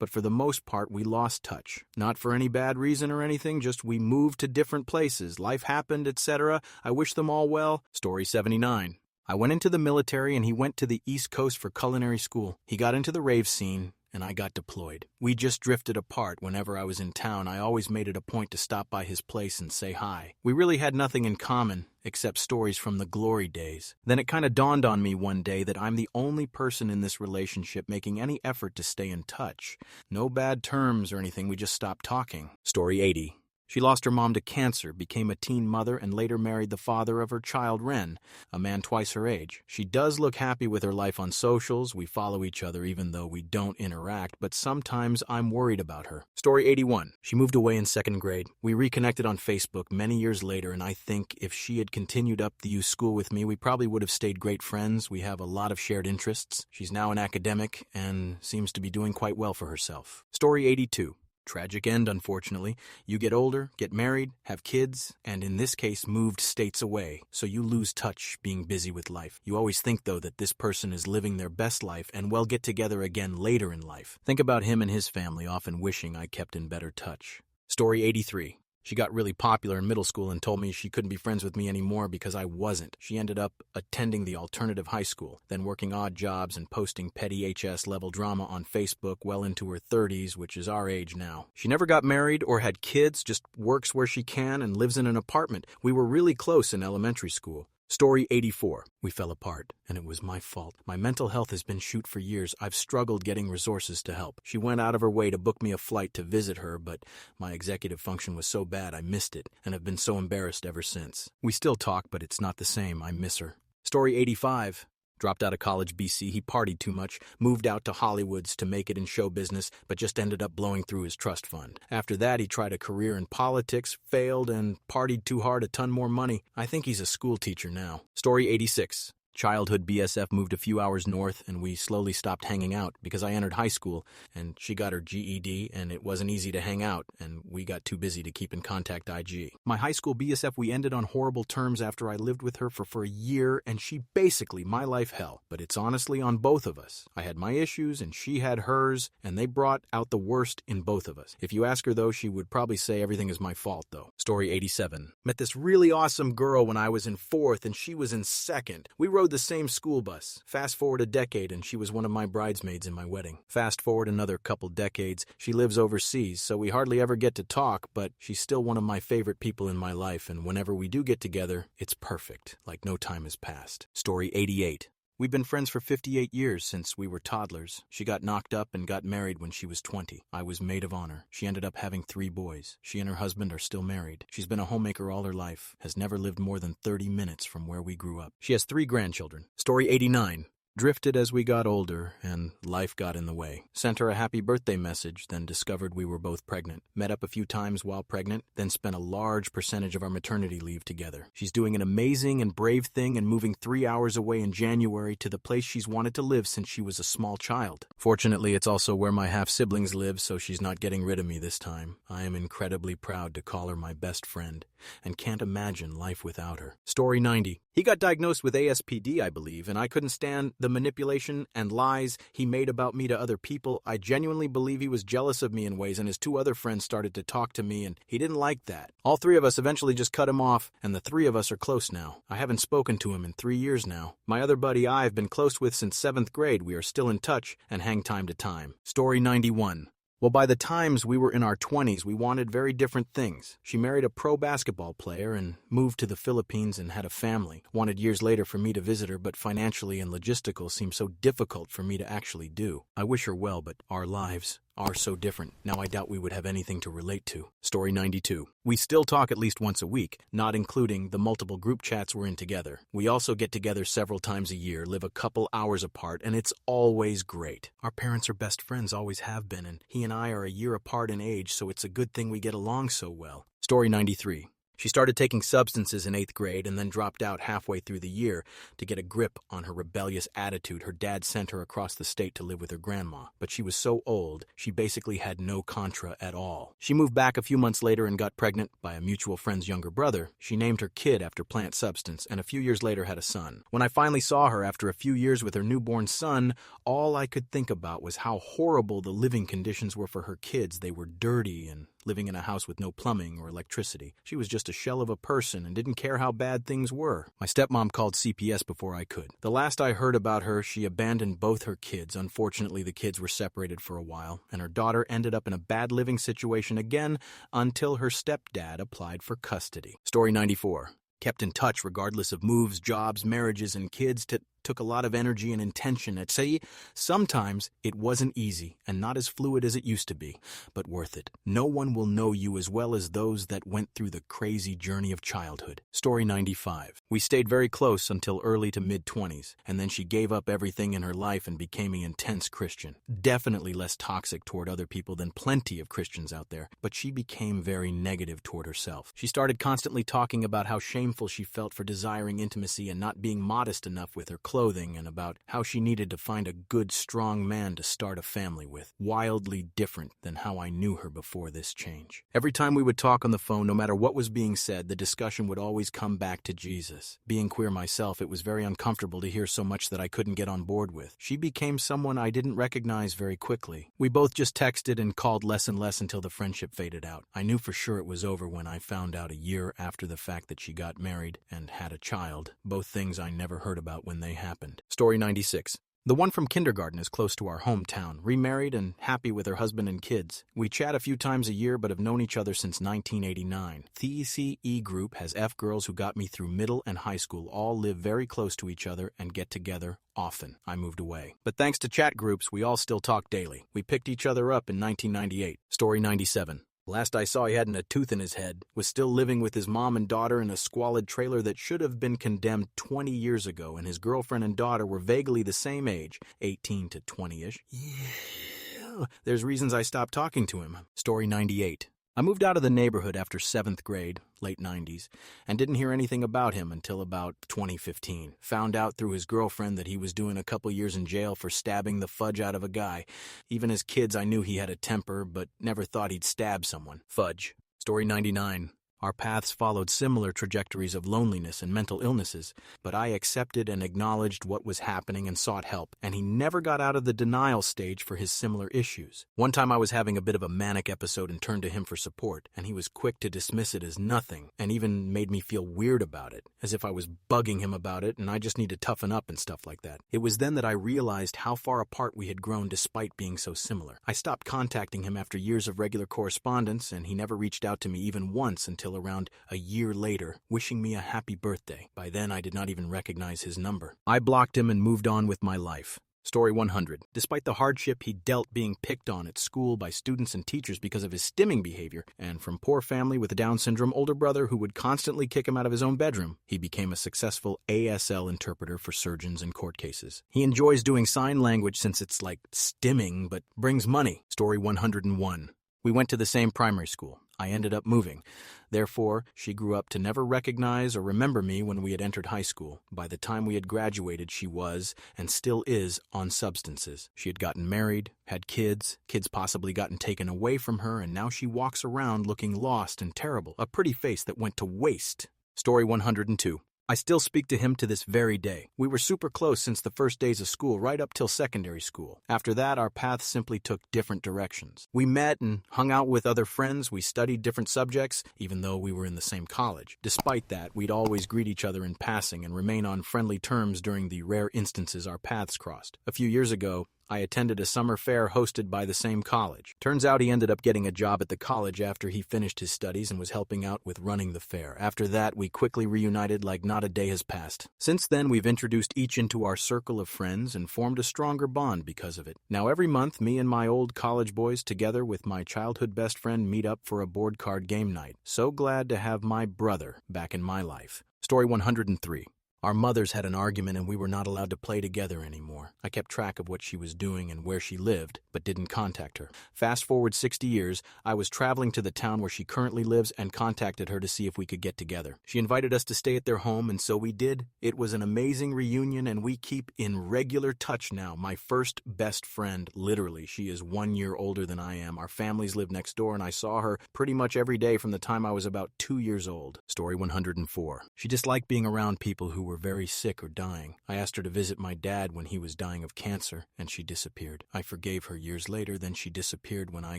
but for the most part, we lost touch. Not for any bad reason or anything, just we moved to different places. Life happened, etc. I wish them all well. Story 79. I went into the military and he went to the East Coast for culinary school. He got into the rave scene, and I got deployed. We just drifted apart. Whenever I was in town, I always made it a point to stop by his place and say hi. We really had nothing in common, except stories from the glory days. Then it kind of dawned on me one day that I'm the only person in this relationship making any effort to stay in touch. No bad terms or anything, we just stopped talking. Story 80. She lost her mom to cancer, became a teen mother, and later married the father of her child, Ren, a man twice her age. She does look happy with her life on socials. We follow each other even though we don't interact, but sometimes I'm worried about her. Story 81. She moved away in 2nd grade. We reconnected on Facebook many years later, and I think if she had continued up the U school with me, we probably would have stayed great friends. We have a lot of shared interests. She's now an academic and seems to be doing quite well for herself. Story 82. Tragic end, unfortunately. You get older, get married, have kids, and in this case, moved states away, so you lose touch being busy with life. You always think, though, that this person is living their best life and will get together again later in life. Think about him and his family, often wishing I kept in better touch. Story 83. She got really popular in middle school and told me she couldn't be friends with me anymore because I wasn't. She ended up attending the alternative high school, then working odd jobs and posting petty HS-level drama on Facebook well into her 30s, which is our age now. She never got married or had kids, just works where she can and lives in an apartment. We were really close in elementary school. Story 84. We fell apart, and it was my fault. My mental health has been shoot for years. I've struggled getting resources to help. She went out of her way to book me a flight to visit her, but my executive function was so bad I missed it, and have been so embarrassed ever since. We still talk, but it's not the same. I miss her. Story 85. Dropped out of college BC, he partied too much, moved out to Hollywoods to make it in show business, but just ended up blowing through his trust fund. After that, he tried a career in politics, failed, and partied too hard, a ton more money. I think he's a school teacher now. Story 86. Childhood BSF moved a few hours north, and we slowly stopped hanging out because I entered high school, and she got her GED, and it wasn't easy to hang out, and we got too busy to keep in contact IG. My high school BSF, we ended on horrible terms after I lived with her for a year, and she basically my life hell. But it's honestly on both of us. I had my issues, and she had hers, and they brought out the worst in both of us. If you ask her, though, she would probably say everything is my fault, though. Story 87. Met this really awesome girl when I was in 4th, and she was in 2nd. We rode the same school bus. Fast forward a decade, and she was one of my bridesmaids in my wedding. Fast forward another couple decades, she lives overseas, so we hardly ever get to talk, but she's still one of my favorite people in my life, and whenever we do get together, it's perfect, like no time has passed. Story 88. We've been friends for 58 years since we were toddlers. She got knocked up and got married when she was 20. I was maid of honor. She ended up having 3 boys. She and her husband are still married. She's been a homemaker all her life, has never lived more than 30 minutes from where we grew up. She has 3 grandchildren. Story 89. Drifted as we got older, and life got in the way. Sent her a happy birthday message, then discovered we were both pregnant. Met up a few times while pregnant, then spent a large percentage of our maternity leave together. She's doing an amazing and brave thing and moving 3 hours away in January to the place she's wanted to live since she was a small child. Fortunately, it's also where my half-siblings live, so she's not getting rid of me this time. I am incredibly proud to call her my best friend, and can't imagine life without her. Story 90. He got diagnosed with ASPD, I believe, and I couldn't stand the manipulation and lies he made about me to other people. I genuinely believe he was jealous of me in ways, and his 2 other friends started to talk to me, and he didn't like that. All 3 of us eventually just cut him off, and the 3 of us are close now. I haven't spoken to him in 3 years now. My other buddy I've been close with since 7th grade. We are still in touch and hang time to time. Story 91. Well, by the times we were in our 20s, we wanted very different things. She married a pro basketball player and moved to the Philippines and had a family. Wanted years later for me to visit her, but financially and logistical seemed so difficult for me to actually do. I wish her well, but our lives are so different. Now I doubt we would have anything to relate to. Story 92. We still talk at least once a week, not including the multiple group chats we're in together. We also get together several times a year, live a couple hours apart, and it's always great. Our parents are best friends, always have been, and he and I are a year apart in age, so it's a good thing we get along so well. Story 93. She started taking substances in 8th grade and then dropped out halfway through the year. To get a grip on her rebellious attitude, her dad sent her across the state to live with her grandma. But she was so old, she basically had no contra at all. She moved back a few months later and got pregnant by a mutual friend's younger brother. She named her kid after plant substance, and a few years later had a son. When I finally saw her after a few years with her newborn son, all I could think about was how horrible the living conditions were for her kids. They were dirty and living in a house with no plumbing or electricity. She was just a shell of a person and didn't care how bad things were. My stepmom called CPS before I could. The last I heard about her, she abandoned both her kids. Unfortunately, the kids were separated for a while, and her daughter ended up in a bad living situation again until her stepdad applied for custody. Story 94. Kept in touch regardless of moves, jobs, marriages, and kids. Took a lot of energy and intention. I'd say sometimes it wasn't easy and not as fluid as it used to be, but worth it. No one will know you as well as those that went through the crazy journey of childhood. Story 95. We stayed very close until early to mid-20s, and then she gave up everything in her life and became an intense Christian. Definitely less toxic toward other people than plenty of Christians out there, but she became very negative toward herself. She started constantly talking about how shameful she felt for desiring intimacy and not being modest enough with her clothing, and about how she needed to find a good, strong man to start a family with. Wildly different than how I knew her before this change. Every time we would talk on the phone, no matter what was being said, the discussion would always come back to Jesus. Being queer myself, it was very uncomfortable to hear so much that I couldn't get on board with. She became someone I didn't recognize very quickly. We both just texted and called less and less until the friendship faded out. I knew for sure it was over when I found out a year after the fact that she got married and had a child, both things I never heard about when they happened. Story 96. The one from kindergarten is close to our hometown, remarried and happy with her husband and kids. We chat a few times a year but have known each other since 1989. The CE group has F girls who got me through middle and high school, all live very close to each other and get together often. I moved away. But thanks to chat groups, we all still talk daily. We picked each other up in 1998. Story 97. Last I saw, he hadn't a tooth in his head, was still living with his mom and daughter in a squalid trailer that should have been condemned 20 years ago, and his girlfriend and daughter were vaguely the same age, 18 to 20-ish. Yeah. There's reasons I stopped talking to him. Story 98. I moved out of the neighborhood after 7th grade, late 90s, and didn't hear anything about him until about 2015. Found out through his girlfriend that he was doing a couple years in jail for stabbing the fudge out of a guy. Even as kids, I knew he had a temper, but never thought he'd stab someone. Fudge. Story 99. Our paths followed similar trajectories of loneliness and mental illnesses, but I accepted and acknowledged what was happening and sought help, and he never got out of the denial stage for his similar issues. One time I was having a bit of a manic episode and turned to him for support, and he was quick to dismiss it as nothing, and even made me feel weird about it, as if I was bugging him about it and I just need to toughen up and stuff like that. It was then that I realized how far apart we had grown despite being so similar. I stopped contacting him after years of regular correspondence, and he never reached out to me even once until around a year later, wishing me a happy birthday. By then, I did not even recognize his number. I blocked him and moved on with my life. Story 100. Despite the hardship he dealt being picked on at school by students and teachers because of his stimming behavior, and from poor family with a Down syndrome older brother who would constantly kick him out of his own bedroom, he became a successful ASL interpreter for surgeons in court cases. He enjoys doing sign language since it's like stimming, but brings money. Story 101. We went to the same primary school. I ended up moving. Therefore, she grew up to never recognize or remember me when we had entered high school. By the time we had graduated, she was, and still is, on substances. She had gotten married, had kids possibly gotten taken away from her, and now she walks around looking lost and terrible, a pretty face that went to waste. Story 102. I still speak to him to this very day. We were super close since the first days of school, right up till secondary school. After that, our paths simply took different directions. We met and hung out with other friends. We studied different subjects, even though we were in the same college. Despite that, we'd always greet each other in passing and remain on friendly terms during the rare instances our paths crossed. A few years ago, I attended a summer fair hosted by the same college. Turns out he ended up getting a job at the college after he finished his studies and was helping out with running the fair. After that, we quickly reunited like not a day has passed. Since then, we've introduced each into our circle of friends and formed a stronger bond because of it. Now every month, me and my old college boys together with my childhood best friend meet up for a board card game night. So glad to have my brother back in my life. Story 103. Our mothers had an argument and we were not allowed to play together anymore. I kept track of what she was doing and where she lived, but didn't contact her. Fast forward 60 years, I was traveling to the town where she currently lives and contacted her to see if we could get together. She invited us to stay at their home, and so we did. It was an amazing reunion, and we keep in regular touch now. My first best friend, literally. She is 1 year older than I am. Our families live next door, and I saw her pretty much every day from the time I was about 2 years old. Story 104. She disliked being around people who were very sick or dying. I asked her to visit my dad when he was dying of cancer, and she disappeared. I forgave her years later, then she disappeared when I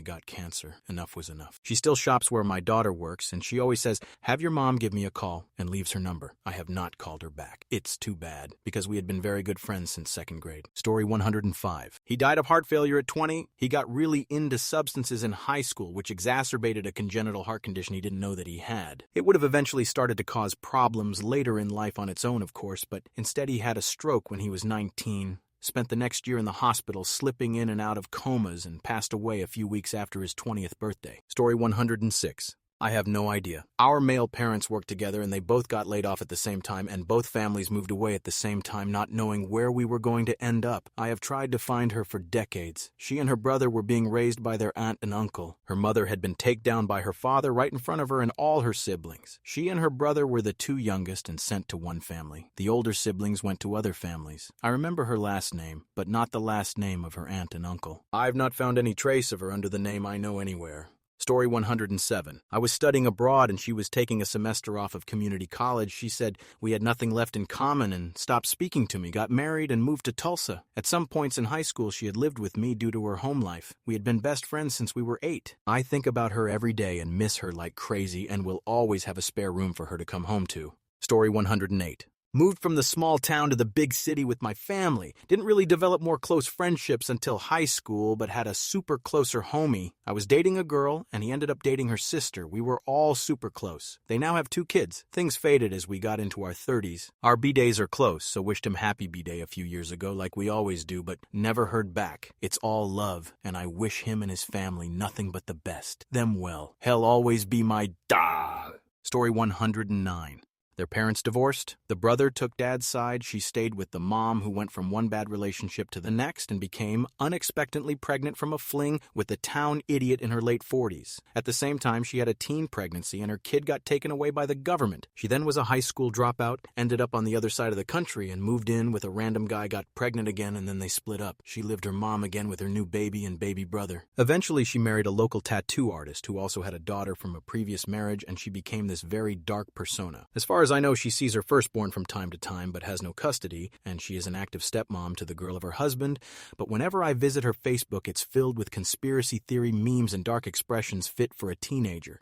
got cancer. Enough was enough. She still shops where my daughter works, and she always says, "Have your mom give me a call," and leaves her number. I have not called her back. It's too bad, because we had been very good friends since 2nd grade. Story 105. He died of heart failure at 20. He got really into substances in high school, which exacerbated a congenital heart condition he didn't know that he had. It would have eventually started to cause problems later in life on its own, of course, but instead he had a stroke when he was 19, spent the next year in the hospital slipping in and out of comas, and passed away a few weeks after his 20th birthday. Story 106. I have no idea. Our male parents worked together and they both got laid off at the same time, and both families moved away at the same time, not knowing where we were going to end up. I have tried to find her for decades. She and her brother were being raised by their aunt and uncle. Her mother had been taken down by her father right in front of her and all her siblings. She and her brother were the two youngest and sent to one family. The older siblings went to other families. I remember her last name, but not the last name of her aunt and uncle. I've not found any trace of her under the name I know anywhere. Story 107. I was studying abroad and she was taking a semester off of community college. She said we had nothing left in common and stopped speaking to me, got married, and moved to Tulsa. At some points in high school, she had lived with me due to her home life. We had been best friends since we were 8. I think about her every day and miss her like crazy, and will always have a spare room for her to come home to. Story 108. Moved from the small town to the big city with my family. Didn't really develop more close friendships until high school, but had a super closer homie. I was dating a girl, and he ended up dating her sister. We were all super close. They now have 2 kids. Things faded as we got into our 30s. Our B-days are close, so wished him happy B-day a few years ago like we always do, but never heard back. It's all love, and I wish him and his family nothing but the best. Them well. Hell always be my dog. Story 109. Their parents divorced. The brother took dad's side. She stayed with the mom, who went from one bad relationship to the next and became unexpectedly pregnant from a fling with a town idiot in her late 40s. At the same time, she had a teen pregnancy and her kid got taken away by the government. She then was a high school dropout, ended up on the other side of the country and moved in with a random guy, got pregnant again, and then they split up. She lived her mom again with her new baby and baby brother. Eventually, she married a local tattoo artist who also had a daughter from a previous marriage, and she became this very dark persona. As far as I know, she sees her firstborn from time to time but has no custody, and she is an active stepmom to the girl of her husband. But whenever I visit her Facebook, it's filled with conspiracy theory memes and dark expressions fit for a teenager.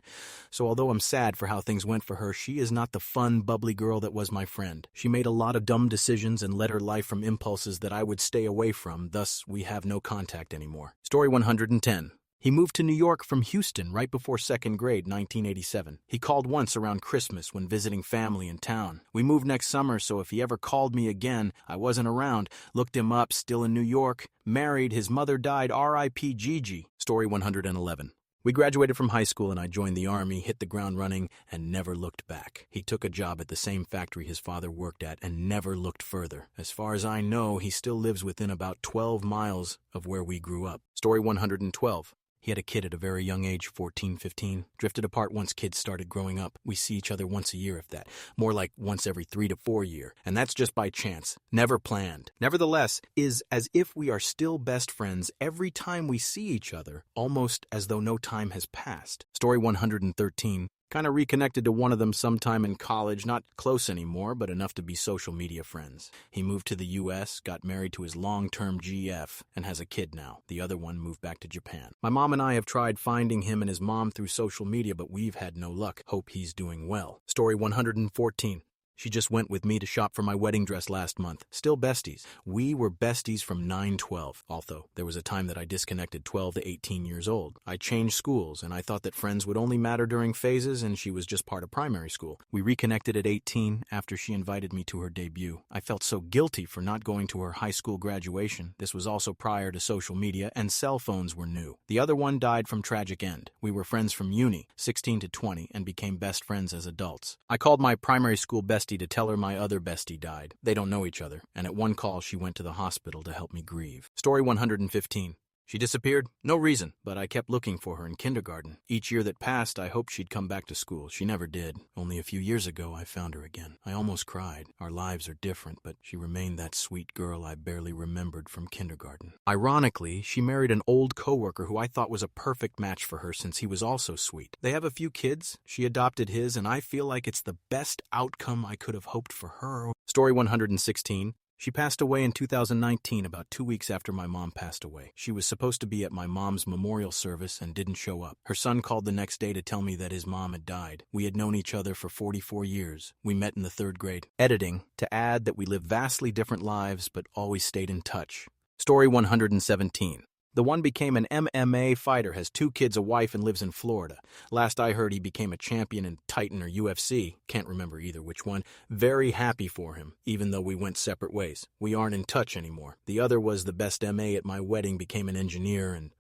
So although I'm sad for how things went for her, she is not the fun, bubbly girl that was my friend. She made a lot of dumb decisions and led her life from impulses that I would stay away from, thus we have no contact anymore. Story 110. He moved to New York from Houston right before 2nd grade, 1987. He called once around Christmas when visiting family in town. We moved next summer, so if he ever called me again, I wasn't around. Looked him up, still in New York. Married, his mother died, R.I.P. Gigi. Story 111. We graduated from high school and I joined the Army, hit the ground running, and never looked back. He took a job at the same factory his father worked at and never looked further. As far as I know, he still lives within about 12 miles of where we grew up. Story 112. He had a kid at a very young age, 14, 15. Drifted apart once kids started growing up. We see each other once a year, if that. More like once every 3 to 4 years. And that's just by chance. Never planned. Nevertheless, is as if we are still best friends every time we see each other, almost as though no time has passed. Story 113. Kind of reconnected to one of them sometime in college, not close anymore, but enough to be social media friends. He moved to the U.S., got married to his long-term GF, and has a kid now. The other one moved back to Japan. My mom and I have tried finding him and his mom through social media, but we've had no luck. Hope he's doing well. Story 114. She just went with me to shop for my wedding dress last month. Still besties. We were besties from 9-12. Although, there was a time that I disconnected 12 to 18 years old. I changed schools, and I thought that friends would only matter during phases, and she was just part of primary school. We reconnected at 18 after she invited me to her debut. I felt so guilty for not going to her high school graduation. This was also prior to social media, and cell phones were new. The other one died from tragic end. We were friends from uni, 16 to 20, and became best friends as adults. I called my primary school bestie to tell her my other bestie died. They don't know each other, and at one call she went to the hospital to help me grieve. Story 115. She disappeared. No reason, but I kept looking for her in kindergarten. Each year that passed, I hoped she'd come back to school. She never did. Only a few years ago, I found her again. I almost cried. Our lives are different, but she remained that sweet girl I barely remembered from kindergarten. Ironically, she married an old coworker who I thought was a perfect match for her since he was also sweet. They have a few kids. She adopted his, and I feel like it's the best outcome I could have hoped for her. Story 116. She passed away in 2019, about 2 weeks after my mom passed away. She was supposed to be at my mom's memorial service and didn't show up. Her son called the next day to tell me that his mom had died. We had known each other for 44 years. We met in the 3rd grade. Editing, to add that we lived vastly different lives, but always stayed in touch. Story 117. The one became an MMA fighter, has 2 kids, a wife, and lives in Florida. Last I heard, he became a champion in Titan or UFC. Can't remember either which one. Very happy for him, even though we went separate ways. We aren't in touch anymore. The other was the best MA at my wedding, became an engineer, and